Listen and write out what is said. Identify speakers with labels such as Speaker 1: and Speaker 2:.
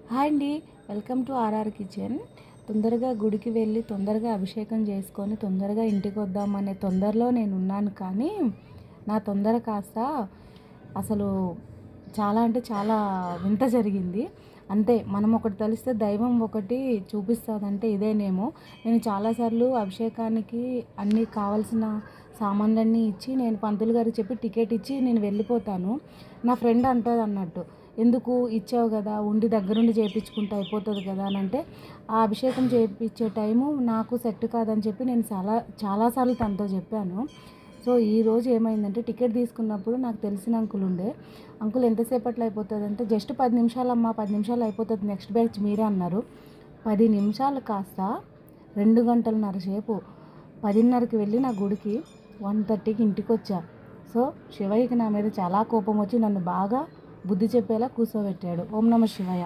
Speaker 1: Hi అండి, welcome to RR kitchen. తొందరగా గుడికి వెళ్ళి తొందరగా అభిషేకం చేసుకొని తొందరగా ఇంటికి వద్దామనే తొందరలో నేను ఉన్నాను. కానీ నా తొందర కాస్త అసలు చాలా అంటే చాలా వింత జరిగింది. అంతే, మనం ఒకటి తలిస్తే దైవం ఒకటి చూపిస్తుందంటే ఇదేనేమో. నేను చాలాసార్లు అభిషేకానికి అన్నీ కావాల్సిన సామాన్లన్నీ ఇచ్చి నేను పంతులు గారికి చెప్పి టికెట్ ఇచ్చి నేను వెళ్ళిపోతాను. నా ఫ్రెండ్ అంటుంది అన్నట్టు, ఎందుకు ఇచ్చావు కదా, ఉండి దగ్గరుండి చేయించుకుంటే అయిపోతుంది కదా అని అంటే, ఆ అభిషేకం చేయించే టైము నాకు సెట్ కాదని చెప్పి నేను చాలాసార్లు తనతో చెప్పాను. సో ఈరోజు ఏమైందంటే, టికెట్ తీసుకున్నప్పుడు నాకు తెలిసిన అంకుల్ ఉండే. అంకుల్ ఎంతసేపట్లో అయిపోతుంది అంటే, జస్ట్ 10 నిమిషాలమ్మా, 10 నిమిషాలు అయిపోతుంది, నెక్స్ట్ బ్యాచ్ మీరే అన్నారు. 10 నిమిషాలు కాస్త 2 గంటలన్నర సేపు. 10:30కి వెళ్ళి నా గుడికి 1:30కి ఇంటికి వచ్చా. సో శివయ్యకి నా మీద చాలా కోపం వచ్చి నన్ను బాగా బుద్ధి చెప్పేలా కూర్చోబెట్టాడు. ఓం నమ శివయ్య.